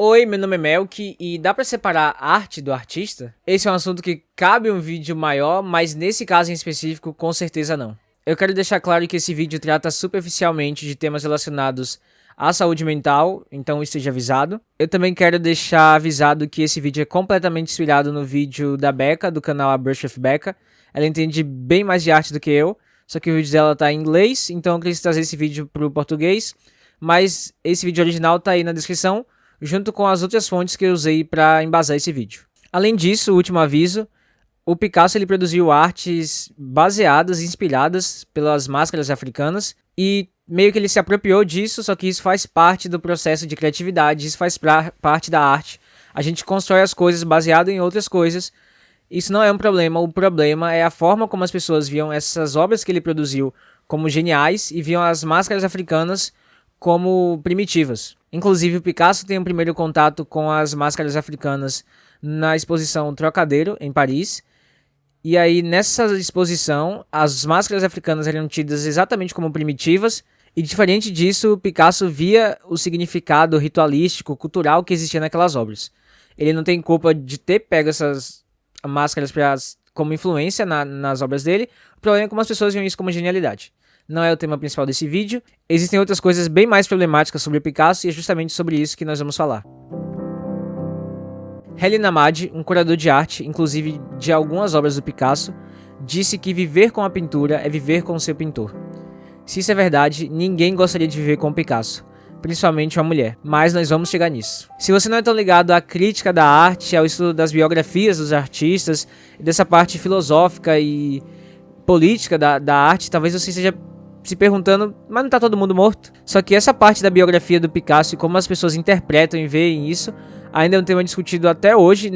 Oi, meu nome é Melk e dá pra separar a arte do artista? Esse é um assunto que cabe um vídeo maior, mas nesse caso em específico, com certeza não. Eu quero deixar claro que esse vídeo trata superficialmente de temas relacionados à saúde mental, então esteja avisado. Eu também quero deixar avisado que esse vídeo é completamente inspirado no vídeo da Becca, do canal A Brush with Becca. Ela entende bem mais de arte do que eu, só que o vídeo dela tá em inglês, então eu quis trazer esse vídeo pro português, mas esse vídeo original tá aí na descrição, junto com as outras fontes que eu usei para embasar esse vídeo. Além disso, o último aviso, o Picasso ele produziu artes baseadas e inspiradas pelas máscaras africanas e meio que ele se apropriou disso, só que isso faz parte do processo de criatividade, isso faz parte da arte. A gente constrói as coisas baseado em outras coisas. Isso não é um problema, o problema é a forma como as pessoas viam essas obras que ele produziu como geniais e viam as máscaras africanas como primitivas. Inclusive, o Picasso tem um primeiro contato com as máscaras africanas na exposição Trocadeiro, em Paris. E aí, nessa exposição, as máscaras africanas eram tidas exatamente como primitivas. E diferente disso, o Picasso via o significado ritualístico, cultural que existia naquelas obras. Ele não tem culpa de ter pego essas máscaras como influência nas obras dele. O problema é como as pessoas viam isso como genialidade. Não é o tema principal desse vídeo. Existem outras coisas bem mais problemáticas sobre o Picasso e é justamente sobre isso que nós vamos falar. Helen Amadi, um curador de arte, inclusive de algumas obras do Picasso, disse que viver com a pintura é viver com o seu pintor. Se isso é verdade, ninguém gostaria de viver com o Picasso, principalmente uma mulher, mas nós vamos chegar nisso. Se você não é tão ligado à crítica da arte, ao estudo das biografias dos artistas, dessa parte filosófica e política da arte, talvez você esteja se perguntando, mas não tá todo mundo morto? Só que essa parte da biografia do Picasso e como as pessoas interpretam e veem isso ainda é um tema discutido até hoje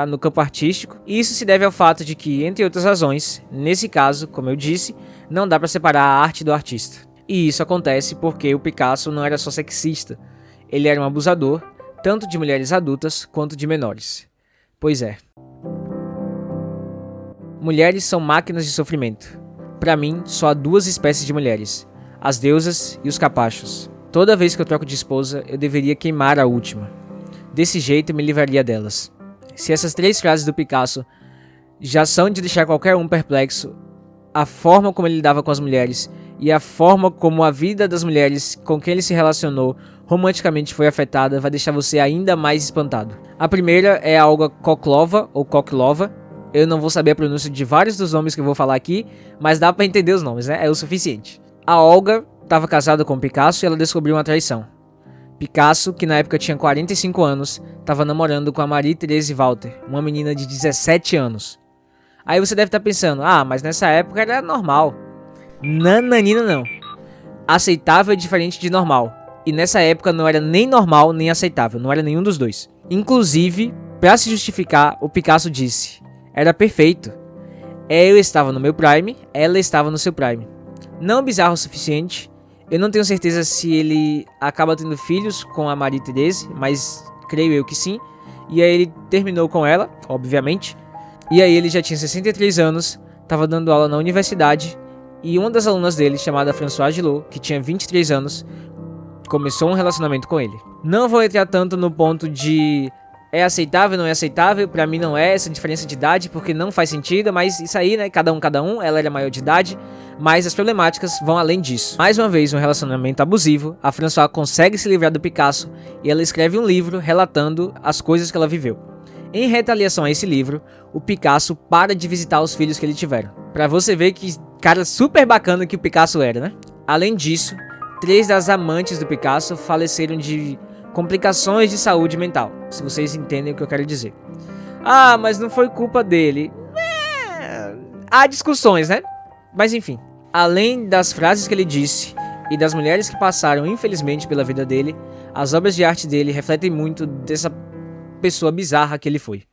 no campo artístico, e isso se deve ao fato de que, entre outras razões, nesse caso, como eu disse, não dá pra separar a arte do artista. E isso acontece porque o Picasso não era só sexista, ele era um abusador, tanto de mulheres adultas quanto de menores. Pois é. Mulheres são máquinas de sofrimento. Pra mim, só há duas espécies de mulheres, as deusas e os capachos. Toda vez que eu troco de esposa, eu deveria queimar a última. Desse jeito, eu me livraria delas. Se essas três frases do Picasso já são de deixar qualquer um perplexo, a forma como ele lidava com as mulheres e a forma como a vida das mulheres com quem ele se relacionou romanticamente foi afetada vai deixar você ainda mais espantado. A primeira é a Olga Koklova, ou Koklova. Eu não vou saber a pronúncia de vários dos nomes que eu vou falar aqui, mas dá pra entender os nomes, né? É o suficiente. A Olga estava casada com Picasso e ela descobriu uma traição. Picasso, que na época tinha 45 anos, estava namorando com a Marie-Thérèse Walter, uma menina de 17 anos. Aí você deve estar pensando, mas nessa época era normal. Nananina não. Aceitável é diferente de normal. E nessa época não era nem normal nem aceitável, não era nenhum dos dois. Inclusive, para se justificar, o Picasso disse: era perfeito. Eu estava no meu prime, ela estava no seu prime. Não bizarro o suficiente. Eu não tenho certeza se ele acaba tendo filhos com a Marie-Thérèse, mas creio eu que sim. E aí ele terminou com ela, obviamente. E aí ele já tinha 63 anos, estava dando aula na universidade. E uma das alunas dele, chamada Françoise Gillot, que tinha 23 anos, começou um relacionamento com ele. Não vou entrar tanto no ponto de é aceitável, não é aceitável, pra mim não é essa diferença de idade, porque não faz sentido, mas isso aí, né, cada um, ela era maior de idade, mas as problemáticas vão além disso. Mais uma vez, um relacionamento abusivo, a Françoise consegue se livrar do Picasso e ela escreve um livro relatando as coisas que ela viveu. Em retaliação a esse livro, o Picasso para de visitar os filhos que ele tiveram. Pra você ver que cara super bacana que o Picasso era, né? Além disso, 3 das amantes do Picasso faleceram de complicações de saúde mental, se vocês entendem o que eu quero dizer. Mas não foi culpa dele. Há discussões, né? Mas enfim, além das frases que ele disse e das mulheres que passaram infelizmente pela vida dele, as obras de arte dele refletem muito dessa pessoa bizarra que ele foi.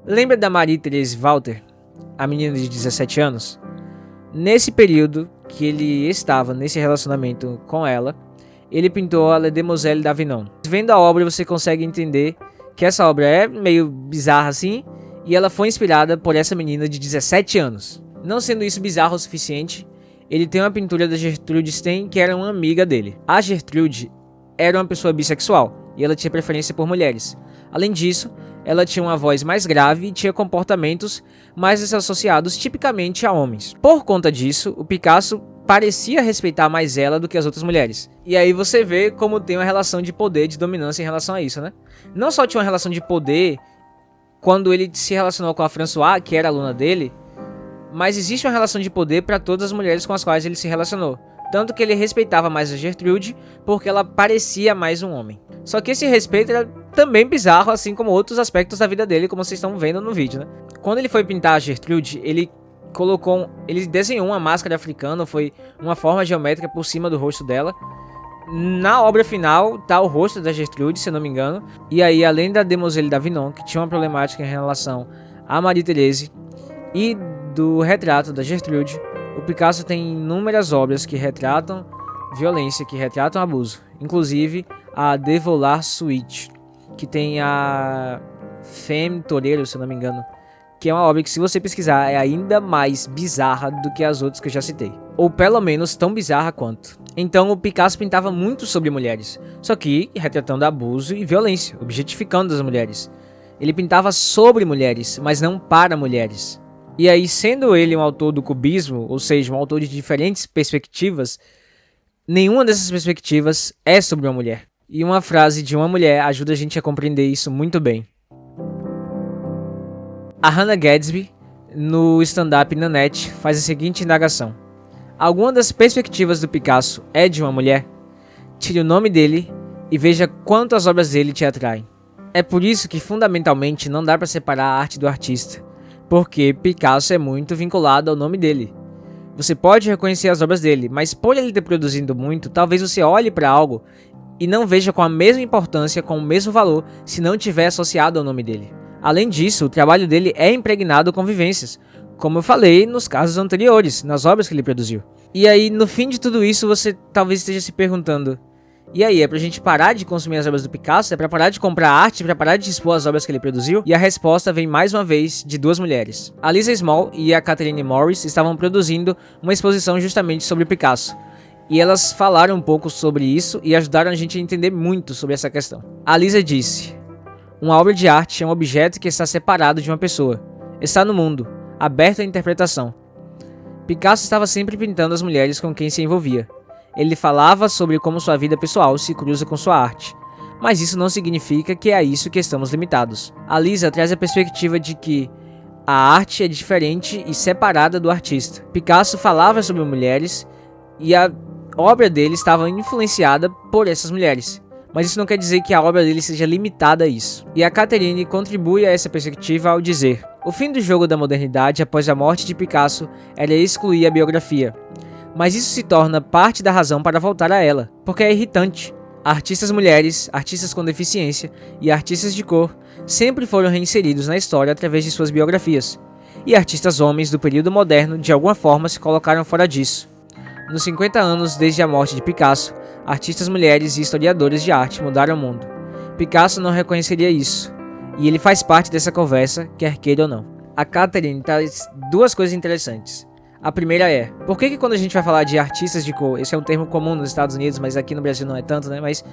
Lembra da Marie-Thérèse Walter, a menina de 17 anos? Nesse período que ele estava nesse relacionamento com ela, ele pintou a Les Demoiselles d'Avignon. Vendo a obra, você consegue entender que essa obra é meio bizarra assim, e ela foi inspirada por essa menina de 17 anos. Não sendo isso bizarro o suficiente, ele tem uma pintura da Gertrude Stein, que era uma amiga dele. A Gertrude era uma pessoa bissexual e ela tinha preferência por mulheres. Além disso, ela tinha uma voz mais grave e tinha comportamentos mais associados tipicamente a homens. Por conta disso, o Picasso parecia respeitar mais ela do que as outras mulheres. E aí você vê como tem uma relação de poder, de dominância em relação a isso, né? Não só tinha uma relação de poder quando ele se relacionou com a Françoise, que era aluna dele, mas existe uma relação de poder para todas as mulheres com as quais ele se relacionou. Tanto que ele respeitava mais a Gertrude porque ela parecia mais um homem. Só que esse respeito era também bizarro, assim como outros aspectos da vida dele, como vocês estão vendo no vídeo, né? Quando ele foi pintar a Gertrude, ele desenhou uma máscara africana, foi uma forma geométrica por cima do rosto dela. Na obra final tá o rosto da Gertrude, se eu não me engano. E aí, além da Demoiselle d'Avignon, que tinha uma problemática em relação a Marie-Thérèse, e do retrato da Gertrude, o Picasso tem inúmeras obras que retratam violência, que retratam abuso. Inclusive a De Volar Suite, que tem a Femme Torero, se eu não me engano, que é uma obra que, se você pesquisar, é ainda mais bizarra do que as outras que eu já citei. Ou pelo menos tão bizarra quanto. Então o Picasso pintava muito sobre mulheres, só que retratando abuso e violência, objetificando as mulheres. Ele pintava sobre mulheres, mas não para mulheres. E aí, sendo ele um autor do cubismo, ou seja, um autor de diferentes perspectivas, nenhuma dessas perspectivas é sobre uma mulher. E uma frase de uma mulher ajuda a gente a compreender isso muito bem. A Hannah Gadsby, no stand-up na net, faz a seguinte indagação: alguma das perspectivas do Picasso é de uma mulher? Tire o nome dele e veja quanto as obras dele te atraem. É por isso que, fundamentalmente, não dá para separar a arte do artista, porque Picasso é muito vinculado ao nome dele. Você pode reconhecer as obras dele, mas por ele ter produzido muito, talvez você olhe para algo e não veja com a mesma importância, com o mesmo valor, se não tiver associado ao nome dele. Além disso, o trabalho dele é impregnado com vivências, como eu falei nos casos anteriores, nas obras que ele produziu. E aí, no fim de tudo isso, você talvez esteja se perguntando: e aí, é pra gente parar de consumir as obras do Picasso? É pra parar de comprar arte? É pra parar de expor as obras que ele produziu? E a resposta vem mais uma vez de duas mulheres. A Lisa Small e a Catherine Morris estavam produzindo uma exposição justamente sobre o Picasso. E elas falaram um pouco sobre isso e ajudaram a gente a entender muito sobre essa questão. A Lisa disse: uma obra de arte é um objeto que está separado de uma pessoa. Está no mundo, aberto à interpretação. Picasso estava sempre pintando as mulheres com quem se envolvia. Ele falava sobre como sua vida pessoal se cruza com sua arte, mas isso não significa que é a isso que estamos limitados. A Lisa traz a perspectiva de que a arte é diferente e separada do artista. Picasso falava sobre mulheres e a obra dele estava influenciada por essas mulheres, mas isso não quer dizer que a obra dele seja limitada a isso. E a Catherine contribui a essa perspectiva ao dizer: o fim do jogo da modernidade após a morte de Picasso era excluir a biografia. Mas isso se torna parte da razão para voltar a ela, porque é irritante. Artistas mulheres, artistas com deficiência e artistas de cor sempre foram reinseridos na história através de suas biografias, e artistas homens do período moderno de alguma forma se colocaram fora disso. Nos 50 anos desde a morte de Picasso, artistas mulheres e historiadores de arte mudaram o mundo. Picasso não reconheceria isso, e ele faz parte dessa conversa, quer queira ou não. A Catherine traz duas coisas interessantes. A primeira é: por que quando a gente vai falar de artistas de cor, esse é um termo comum nos Estados Unidos, mas aqui no Brasil não é tanto, né? Mas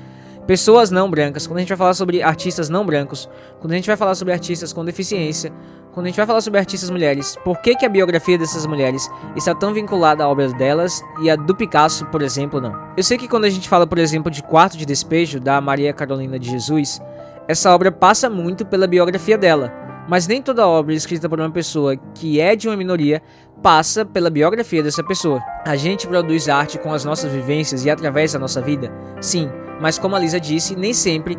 pessoas não brancas, quando a gente vai falar sobre artistas não brancos, quando a gente vai falar sobre artistas com deficiência, quando a gente vai falar sobre artistas mulheres, por que a biografia dessas mulheres está tão vinculada à obra delas e a do Picasso, por exemplo, não? Eu sei que quando a gente fala, por exemplo, de Quarto de Despejo, da Maria Carolina de Jesus, essa obra passa muito pela biografia dela, mas nem toda obra escrita por uma pessoa que é de uma minoria passa pela biografia dessa pessoa. A gente produz arte com as nossas vivências e através da nossa vida? Sim, mas como a Lisa disse, nem sempre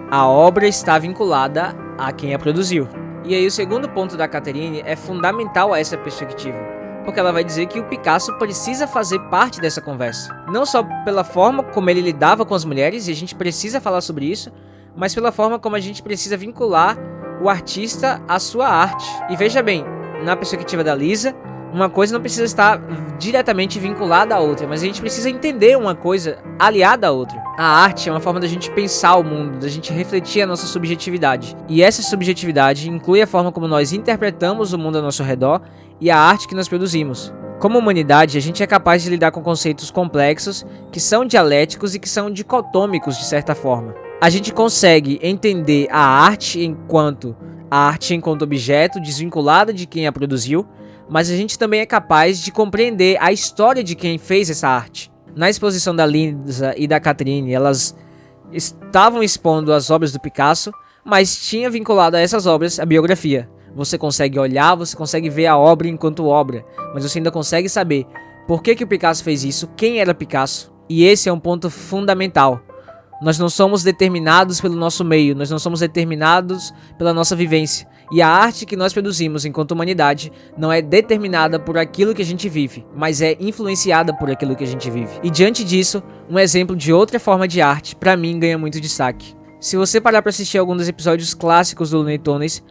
a obra está vinculada a quem a produziu. E aí o segundo ponto da Catherine é fundamental a essa perspectiva, porque ela vai dizer que o Picasso precisa fazer parte dessa conversa. Não só pela forma como ele lidava com as mulheres, e a gente precisa falar sobre isso, mas pela forma como a gente precisa vincular o artista à sua arte. E veja bem, na perspectiva da Lisa, uma coisa não precisa estar diretamente vinculada à outra, mas a gente precisa entender uma coisa aliada à outra. A arte é uma forma da gente pensar o mundo, da gente refletir a nossa subjetividade. E essa subjetividade inclui a forma como nós interpretamos o mundo ao nosso redor e a arte que nós produzimos. Como humanidade, a gente é capaz de lidar com conceitos complexos que são dialéticos e que são dicotômicos de certa forma. A gente consegue entender a arte enquanto objeto desvinculada de quem a produziu, mas a gente também é capaz de compreender a história de quem fez essa arte. Na exposição da Lisa e da Catherine, elas estavam expondo as obras do Picasso, mas tinha vinculado a essas obras a biografia. Você consegue olhar, você consegue ver a obra enquanto obra, mas você ainda consegue saber por que o Picasso fez isso, quem era Picasso. E esse é um ponto fundamental. Nós não somos determinados pelo nosso meio, nós não somos determinados pela nossa vivência. E a arte que nós produzimos enquanto humanidade não é determinada por aquilo que a gente vive, mas é influenciada por aquilo que a gente vive. E diante disso, um exemplo de outra forma de arte, pra mim, ganha muito destaque. Se você parar pra assistir algum dos episódios clássicos do Looney Tunes,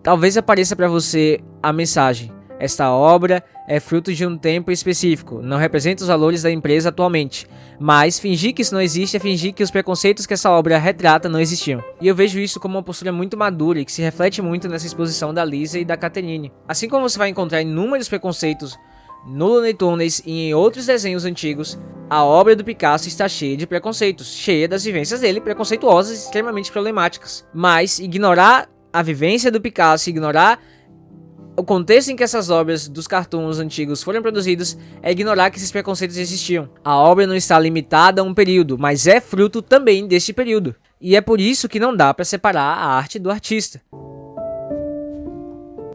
talvez apareça pra você a mensagem: esta obra é fruto de um tempo específico, não representa os valores da empresa atualmente, mas fingir que isso não existe é fingir que os preconceitos que essa obra retrata não existiam. E eu vejo isso como uma postura muito madura e que se reflete muito nessa exposição da Lisa e da Catherine. Assim como você vai encontrar inúmeros preconceitos no Looney Tunes e em outros desenhos antigos, a obra do Picasso está cheia de preconceitos, cheia das vivências dele, preconceituosas e extremamente problemáticas. Mas ignorar a vivência do Picasso, ignorar o contexto em que essas obras dos cartoons antigos foram produzidos, é ignorar que esses preconceitos existiam. A obra não está limitada a um período, mas é fruto também deste período. E é por isso que não dá para separar a arte do artista.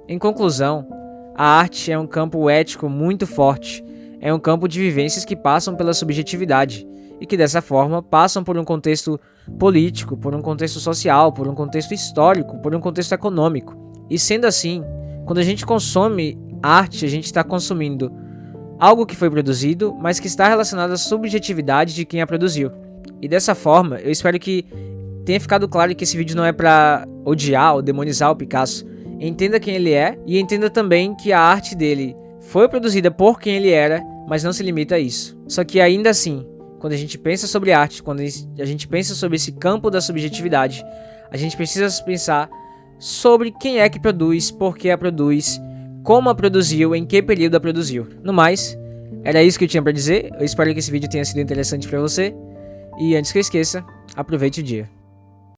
Em conclusão, a arte é um campo ético muito forte. É um campo de vivências que passam pela subjetividade e que dessa forma passam por um contexto político, por um contexto social, por um contexto histórico, por um contexto econômico. E sendo assim, quando a gente consome arte, a gente está consumindo algo que foi produzido, mas que está relacionado à subjetividade de quem a produziu. E dessa forma, eu espero que tenha ficado claro que esse vídeo não é para odiar ou demonizar o Picasso. Entenda quem ele é e entenda também que a arte dele foi produzida por quem ele era, mas não se limita a isso. Só que ainda assim, quando a gente pensa sobre arte, quando a gente pensa sobre esse campo da subjetividade, a gente precisa pensar sobre quem é que produz, por que a produz, como a produziu, em que período a produziu. No mais, era isso que eu tinha pra dizer. Eu espero que esse vídeo tenha sido interessante pra você. E antes que eu esqueça, aproveite o dia.